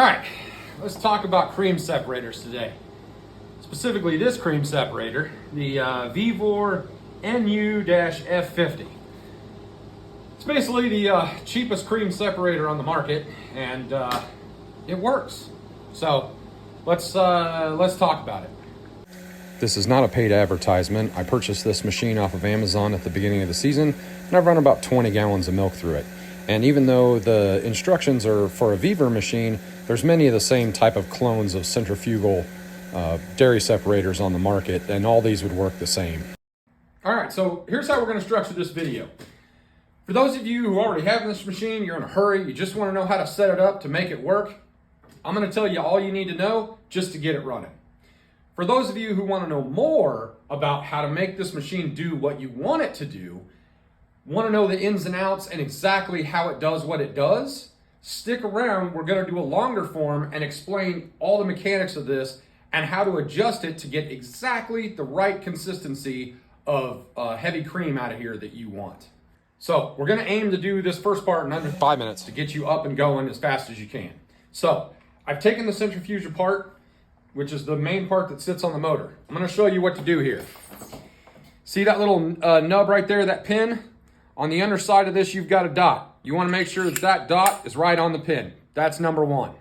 All right, let's talk about cream separators today. Specifically this cream separator, the Vevor NU-F50. It's basically the cheapest cream separator on the market, and it works. So let's talk about it. This is not a paid advertisement. I purchased this machine off of Amazon at the beginning of the season, and I've run about 20 gallons of milk through it. And even though the instructions are for a Vevor machine, there's many of the same type of clones of centrifugal dairy separators on the market, and all these would work the same. All right, so here's how we're going to structure this video. For those of you who already have this machine, you're in a hurry, you just want to know how to set it up to make it work, I'm going to tell you all you need to know just to get it running. For those of you who want to know more about how to make this machine do what you want it to do, want to know the ins and outs and exactly how it does what it does, stick around. We're going to do a longer form and explain all the mechanics of this and how to adjust it to get exactly the right consistency of heavy cream out of here that you want. So we're going to aim to do this first part in under 5 minutes to get you up and going as fast as you can. So I've taken the centrifuge apart, which is the main part that sits on the motor. I'm going to show you what to do here. See that little nub right there, that pin? On the underside of this, you've got a dot. You want to make sure that that dot is right on the pin. That's number one.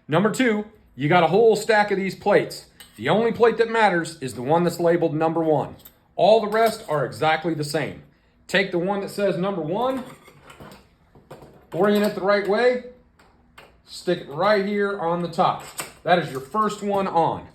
Number two, you got a whole stack of these plates. The only plate that matters is the one that's labeled number one. All the rest are exactly the same. Take the one that says number one, orient it the right way, stick it right here on the top. That is your first one on.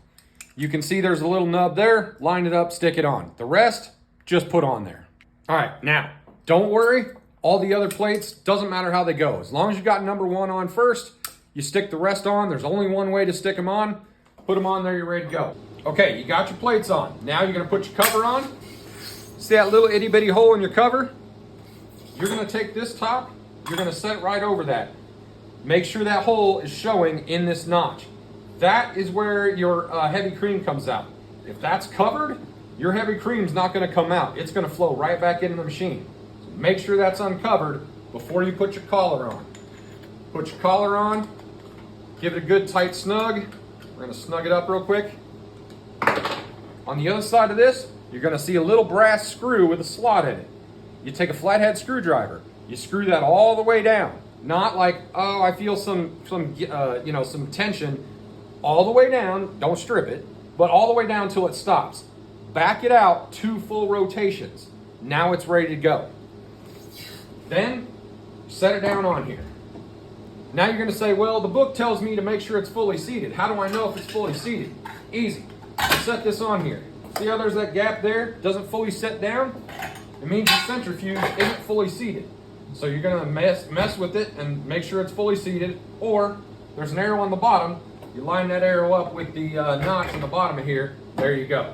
You can see there's a little nub there. Line it up, stick it on. The rest, just put on there. All right, now, don't worry. All the other plates, doesn't matter how they go. As long as you got number one on first, you stick the rest on. There's only one way to stick them on. Put them on there, you're ready to go. Okay, you got your plates on. Now you're gonna put your cover on. See that little itty bitty hole in your cover? You're gonna take this top, you're gonna set it right over that. Make sure that hole is showing in this notch. That is where your heavy cream comes out. If that's covered, your heavy cream's not gonna come out. It's gonna flow right back into the machine. So make sure that's uncovered before you put your collar on. Put your collar on, give it a good tight snug. We're gonna snug it up real quick. On the other side of this, you're gonna see a little brass screw with a slot in it. You take a flathead screwdriver, you screw that all the way down. Not like, oh, I feel some tension. All the way down, don't strip it, but all the way down till it stops. Back it out 2 full rotations. Now it's ready to go. Then, set it down on here. Now you're gonna say, well, the book tells me to make sure it's fully seated. How do I know if it's fully seated? Easy. Set this on here. See how there's that gap there? Doesn't fully set down? It means your centrifuge isn't fully seated. So you're gonna mess with it and make sure it's fully seated, or there's an arrow on the bottom. You line that arrow up with the notch on the bottom of here. There you go.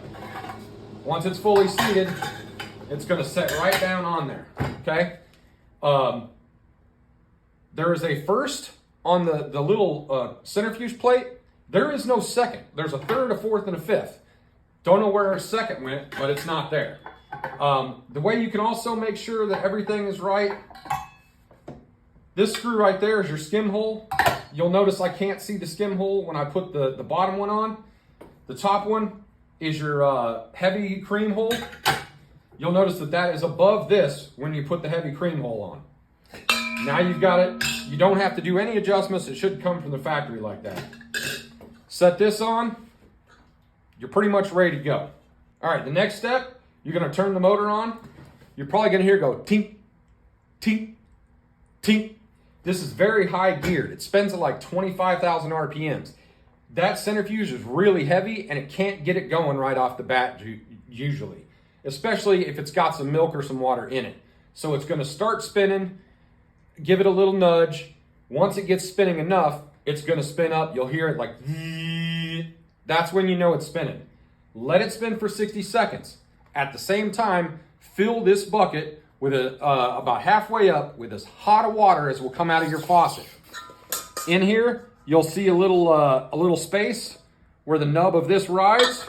Once it's fully seated, it's gonna set right down on there, okay? There is a first on the little centrifuge plate. There is no second. There's a third, a fourth, and a fifth. Don't know where our second went, but it's not there. The way you can also make sure that everything is right, this screw right there is your skim hole. You'll notice I can't see the skim hole when I put the bottom one on. The top one is your heavy cream hole. You'll notice that that is above this when you put the heavy cream hole on. Now you've got it. You don't have to do any adjustments. It should come from the factory like that. Set this on. You're pretty much ready to go. All right, the next step, you're gonna turn the motor on. You're probably gonna hear it go tink, tink, tink. This is very high geared. It spins at like 25,000 RPMs. That centrifuge is really heavy and it can't get it going right off the bat usually, especially if it's got some milk or some water in it. So it's gonna start spinning, give it a little nudge. Once it gets spinning enough, it's gonna spin up. You'll hear it like, that's when you know it's spinning. Let it spin for 60 seconds. At the same time, fill this bucket with about halfway up with as hot of water as will come out of your faucet. In here, you'll see a little space where the nub of this rides.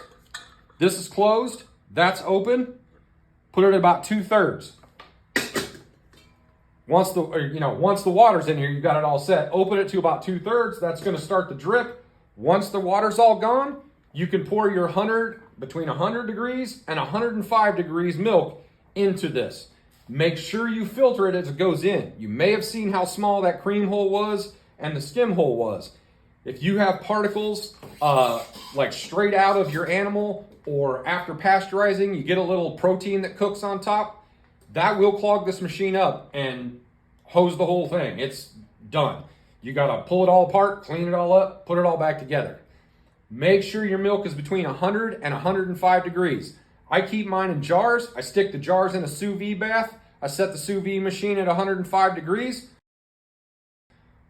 This is closed, that's open. Put it at about 2/3. Once the water's in here, you've got it all set. Open it to about 2/3. That's going to start the drip. Once the water's all gone, you can pour your between 100 degrees and 105 degrees milk into this. Make sure you filter it as it goes in. You may have seen how small that cream hole was and the skim hole was. If you have particles like straight out of your animal, or after pasteurizing, you get a little protein that cooks on top, that will clog this machine up and hose the whole thing. It's done. You gotta pull it all apart, clean it all up, put it all back together. Make sure your milk is between 100 and 105 degrees. I keep mine in jars. I stick the jars in a sous vide bath. I set the sous vide machine at 105 degrees.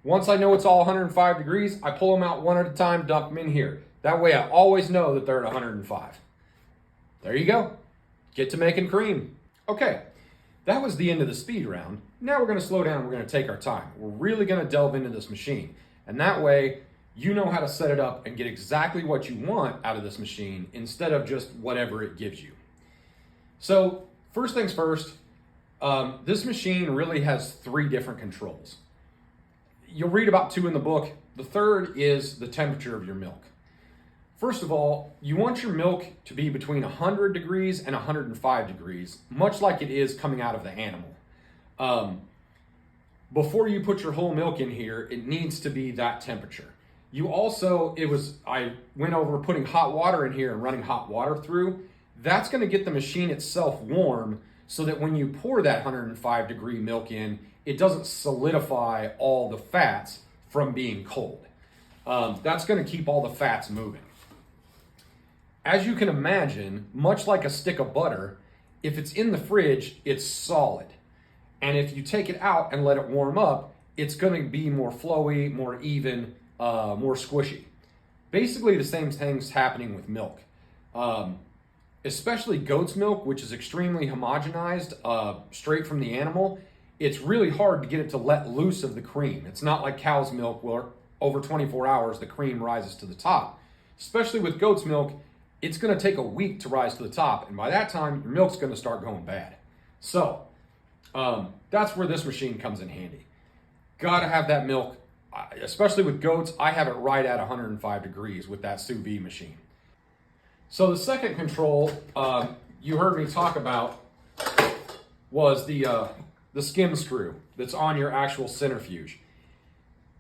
Once I know it's all 105 degrees, I pull them out one at a time, dump them in here. That way I always know that they're at 105. There you go. Get to making cream. Okay, that was the end of the speed round. Now we're gonna slow down, we're gonna take our time. We're really gonna delve into this machine. And that way, you know how to set it up and get exactly what you want out of this machine instead of just whatever it gives you. So first things first, this machine really has 3 different controls. You'll read about 2 in the book. The third is the temperature of your milk. First of all, you want your milk to be between 100 degrees and 105 degrees, much like it is coming out of the animal. Before you put your whole milk in here, it needs to be that temperature. You also, I went over putting hot water in here and running hot water through. That's gonna get the machine itself warm so that when you pour that 105 degree milk in, it doesn't solidify all the fats from being cold. That's gonna keep all the fats moving. As you can imagine, much like a stick of butter, if it's in the fridge, it's solid. And if you take it out and let it warm up, it's gonna be more flowy, more even, more squishy. Basically the same thing's happening with milk. Especially goat's milk, which is extremely homogenized, straight from the animal. It's really hard to get it to let loose of the cream. It's not like cow's milk where over 24 hours the cream rises to the top. Especially with goat's milk, it's gonna take a week to rise to the top, and by that time, your milk's gonna start going bad. So, that's where this machine comes in handy. Gotta have that milk, especially with goats. I have it right at 105 degrees with that sous vide machine. So the second control you heard me talk about was the skim screw that's on your actual centrifuge.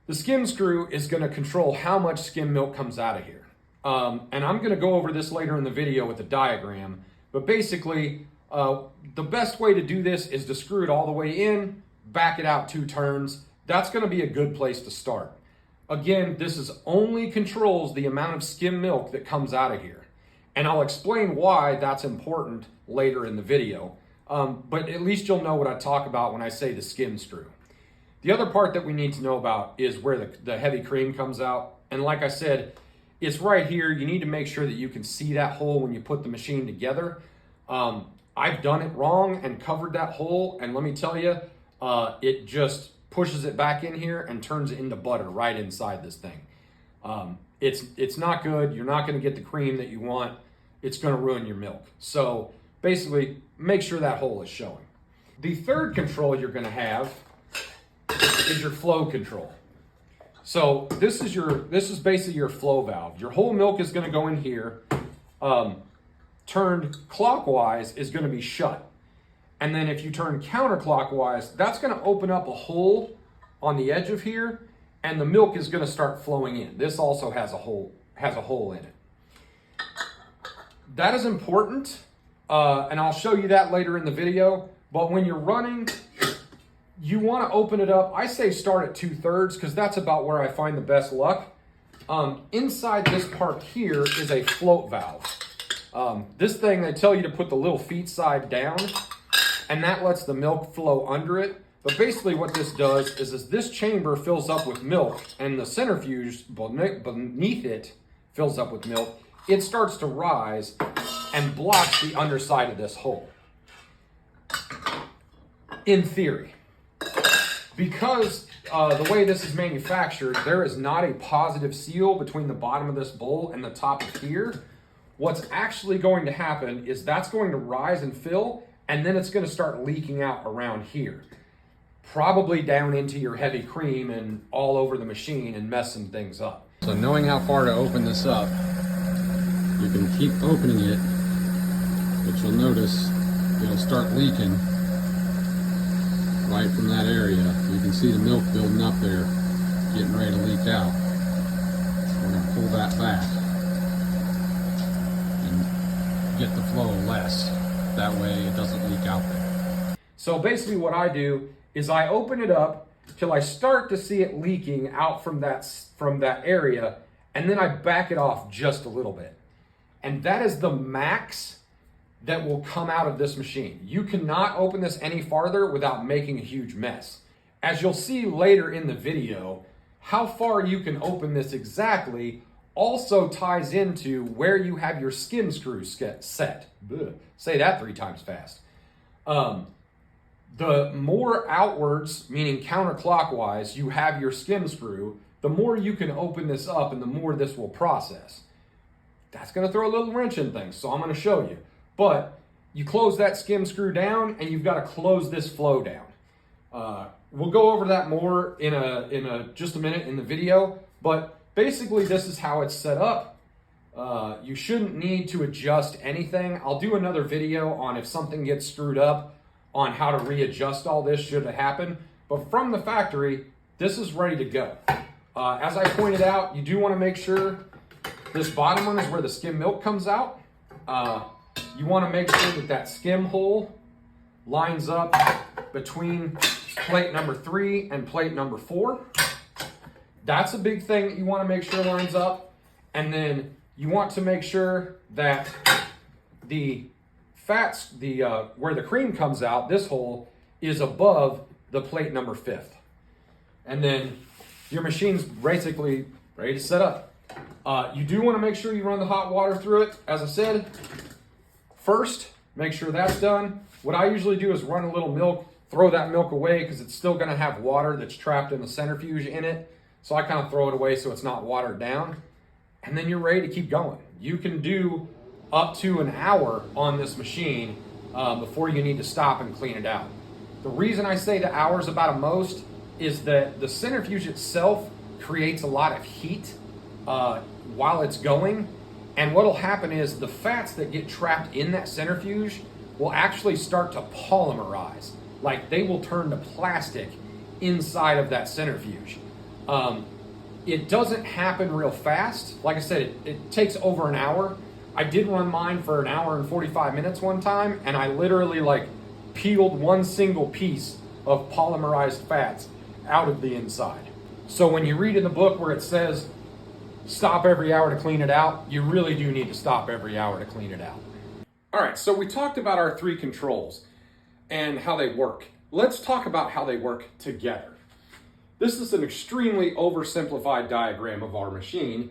The skim screw is gonna control how much skim milk comes out of here. And I'm gonna go over this later in the video with a diagram, but basically, the best way to do this is to screw it all the way in, back it out 2 turns. That's gonna be a good place to start. Again, this is only controls the amount of skim milk that comes out of here. And I'll explain why that's important later in the video. But at least you'll know what I talk about when I say the skim screw. The other part that we need to know about is where the heavy cream comes out. And like I said, it's right here. You need to make sure that you can see that hole when you put the machine together. I've done it wrong and covered that hole, and let me tell you, it just pushes it back in here and turns it into butter right inside this thing. It's not good. You're not going to get the cream that you want. It's going to ruin your milk. So basically, make sure that hole is showing. The third control you're going to have is your flow control. So this is basically your flow valve. Your whole milk is going to go in here. Turned clockwise is going to be shut. And then if you turn counterclockwise, that's going to open up a hole on the edge of here, and the milk is going to start flowing in. This also has a hole in it. That is important, and I'll show you that later in the video. But when you're running, you want to open it up. I say start at 2/3 because that's about where I find the best luck. Inside this part here is a float valve. This thing, they tell you to put the little feet side down, and that lets the milk flow under it. But basically what this does is as this chamber fills up with milk and the centrifuge beneath it fills up with milk, it starts to rise and blocks the underside of this hole. In theory. Because the way this is manufactured, there is not a positive seal between the bottom of this bowl and the top of here. What's actually going to happen is that's going to rise and fill, and then it's going to start leaking out around here. probably down into your heavy cream and all over the machine and messing things up. So knowing how far to open this up, you can keep opening it, but you'll notice it'll start leaking right from that area. You can see the milk building up there, getting ready to leak out. We're going to pull that back and get the flow less. That way it doesn't leak out there. So basically what I do is I open it up till I start to see it leaking out from that area, and then I back it off just a little bit. And that is the max that will come out of this machine. You cannot open this any farther without making a huge mess. As you'll see later in the video, how far you can open this exactly also ties into where you have your skim screw set. Ugh. Say that 3 times fast. The more outwards, meaning counterclockwise, you have your skim screw, the more you can open this up and the more this will process. That's going to throw a little wrench in things, so I'm going to show you. But you close that skim screw down and you've got to close this flow down. We'll go over that more in just a minute in the video, but basically this is how it's set up. You shouldn't need to adjust anything. I'll do another video on if something gets screwed up on how to readjust all this should it happen. But from the factory, this is ready to go. As I pointed out, you do want to make sure this bottom one is where the skim milk comes out. You want to make sure that that skim hole lines up between plate number 3 and plate number 4. That's a big thing that you want to make sure lines up. And then you want to make sure that the fats, where the cream comes out, this hole is above the plate number 5th. And then your machine's basically ready to set up. You do want to make sure you run the hot water through it. As I said, first, make sure that's done. What I usually do is run a little milk, throw that milk away because it's still going to have water that's trapped in the centrifuge in it. So I kind of throw it away so it's not watered down. And then you're ready to keep going. You can do up to an hour on this machine before you need to stop and clean it out. The reason I say the hour's about a most is that the centrifuge itself creates a lot of heat while it's going. And what'll happen is the fats that get trapped in that centrifuge will actually start to polymerize. Like they will turn to plastic inside of that centrifuge. It doesn't happen real fast. Like I said, it takes over an hour. I did run mine for an hour and 45 minutes one time, and I literally like peeled one single piece of polymerized fats out of the inside. So when you read in the book where it says stop every hour to clean it out, you really do need to stop every hour to clean it out. All right, so we talked about our 3 controls and how they work. Let's talk about how they work together. This is an extremely oversimplified diagram of our machine,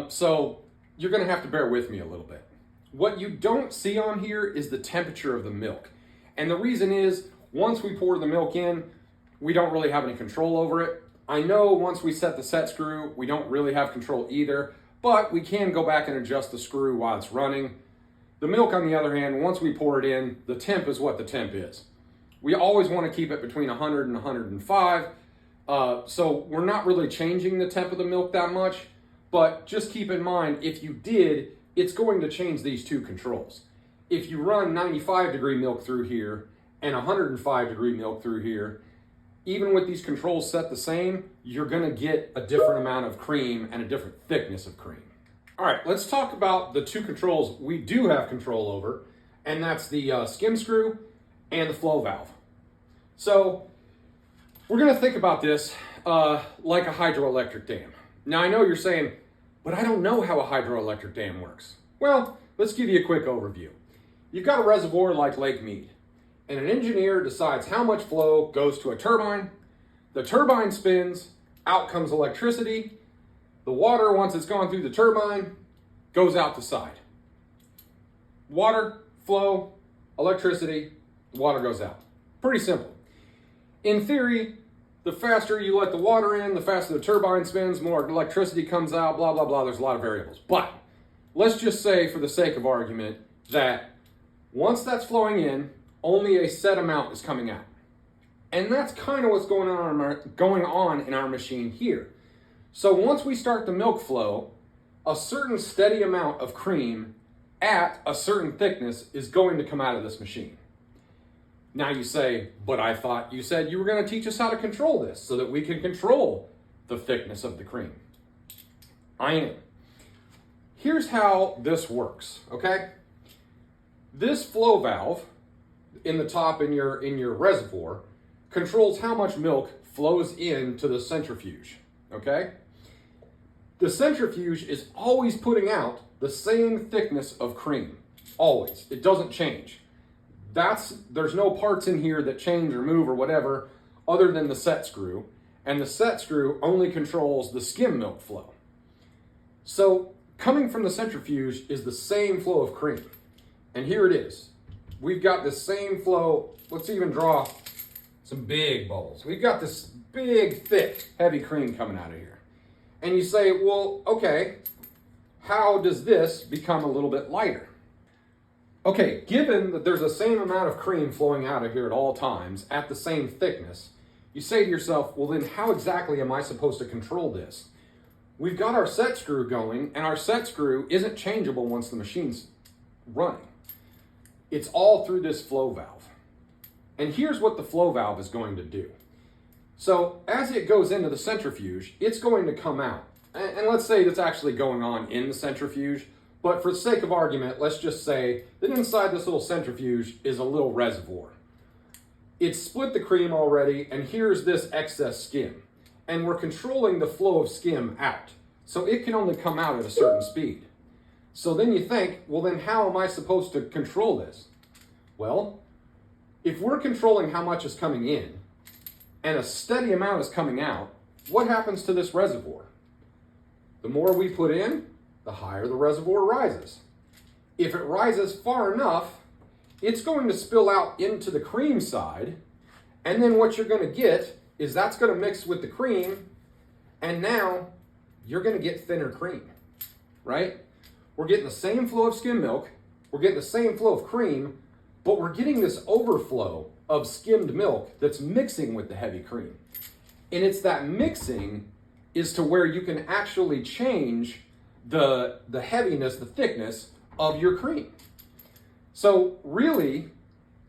so you're going to have to bear with me a little bit. What you don't see on here is the temperature of the milk. And the reason is, once we pour the milk in, we don't really have any control over it. I know once we set the set screw, we don't really have control either, but we can go back and adjust the screw while it's running. The milk, on the other hand, once we pour it in, the temp is what the temp is. We always want to keep it between 100 and 105. So we're not really changing the temp of the milk that much, but just keep in mind, if you did, it's going to change these 2 controls. If you run 95 degree milk through here and 105 degree milk through here, even with these controls set the same, you're gonna get a different amount of cream and a different thickness of cream. All right, let's talk about the 2 controls we do have control over, and that's the skim screw and the flow valve. So we're gonna think about this like a hydroelectric dam. Now I know you're saying, but I don't know how a hydroelectric dam works. Well, let's give you a quick overview. You've got a reservoir like Lake Mead, and an engineer decides how much flow goes to a turbine. The turbine spins, out comes electricity. The water, once it's gone through the turbine, goes out the side. Water, flow, electricity, water goes out. Pretty simple. In theory, the faster you let the water in, the faster the turbine spins, more electricity comes out, blah, blah, blah. There's a lot of variables. But let's just say, for the sake of argument, that once that's flowing in, only a set amount is coming out. And that's kind of what's going on in our machine here. So once we start the milk flow, a certain steady amount of cream at a certain thickness is going to come out of this machine. Now you say, but I thought you said you were going to teach us how to control this so that we can control the thickness of the cream. I am. Here's how this works, okay? This flow valve in the top in your reservoir controls how much milk flows into the centrifuge, okay? The centrifuge is always putting out the same thickness of cream, always. It doesn't change. There's no parts in here that change or move or whatever other than the set screw, and the set screw only controls the skim milk flow. So coming from the centrifuge is the same flow of cream. And here it is. We've got the same flow. Let's even draw some big bubbles. We've got this big, thick, heavy cream coming out of here. And you say, well, okay, how does this become a little bit lighter? Okay, given that there's the same amount of cream flowing out of here at all times at the same thickness, you say to yourself, well then how exactly am I supposed to control this? We've got our set screw going, and our set screw isn't changeable once the machine's running. It's all through this flow valve. And here's what the flow valve is going to do. So as it goes into the centrifuge, it's going to come out. And let's say that's actually going on in the centrifuge, but for the sake of argument, let's just say that inside this little centrifuge is a little reservoir. It's split the cream already, and here's this excess skim. And we're controlling the flow of skim out. So it can only come out at a certain speed. So then you think, well then how am I supposed to control this? Well, if we're controlling how much is coming in, and a steady amount is coming out, what happens to this reservoir? The more we put in, the higher the reservoir rises. If it rises far enough, it's going to spill out into the cream side, and then what you're going to get is that's going to mix with the cream, and now you're going to get thinner cream, right? We're getting the same flow of skim milk, we're getting the same flow of cream, but we're getting this overflow of skimmed milk that's mixing with the heavy cream. And it's that mixing is to where you can actually change the heaviness, the thickness of your cream. So really,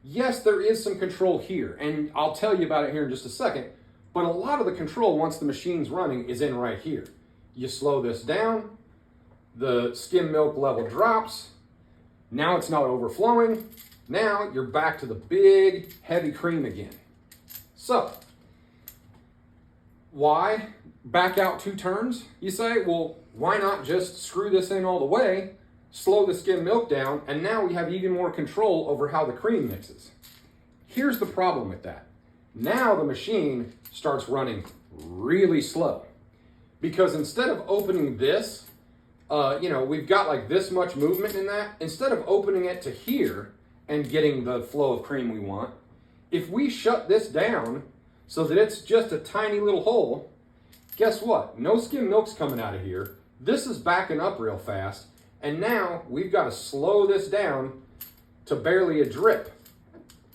yes, there is some control here, and I'll tell you about it here in just a second, but a lot of the control once the machine's running is in right here. You slow this down, the skim milk level drops, now it's not overflowing, now you're back to the big, heavy cream again. So, why back out 2 turns? You say, well, why not just screw this in all the way, slow the skim milk down, and now we have even more control over how the cream mixes. Here's the problem with that. Now the machine starts running really slow. Because instead of opening this, we've got like this much movement in that, instead of opening it to here and getting the flow of cream we want, if we shut this down so that it's just a tiny little hole, guess what? No skim milk's coming out of here. This is backing up real fast, and now we've got to slow this down to barely a drip.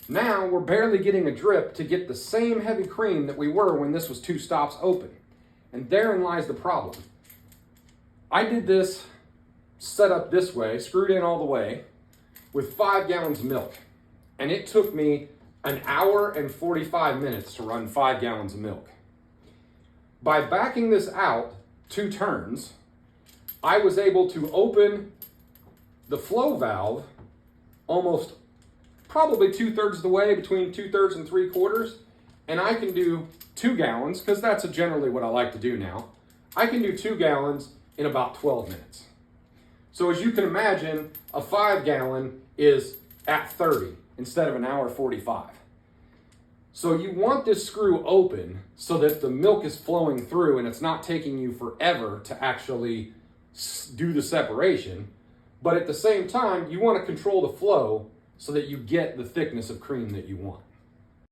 Now we're barely getting a drip to get the same heavy cream that we were when this was 2 stops open. And therein lies the problem. I did this set up this way, screwed in all the way, with 5 gallons of milk. And it took me an hour and 45 minutes to run 5 gallons of milk. By backing this out 2 turns, I was able to open the flow valve almost probably 2/3 of the way, between 2/3 and 3/4, and I can do 2 gallons, because that's generally what I like to do now. I can do 2 gallons in about 12 minutes. So as you can imagine, a 5 gallon is at 30 instead of an hour 45. So you want this screw open so that the milk is flowing through and it's not taking you forever to actually do the separation. But at the same time, you want to control the flow so that you get the thickness of cream that you want.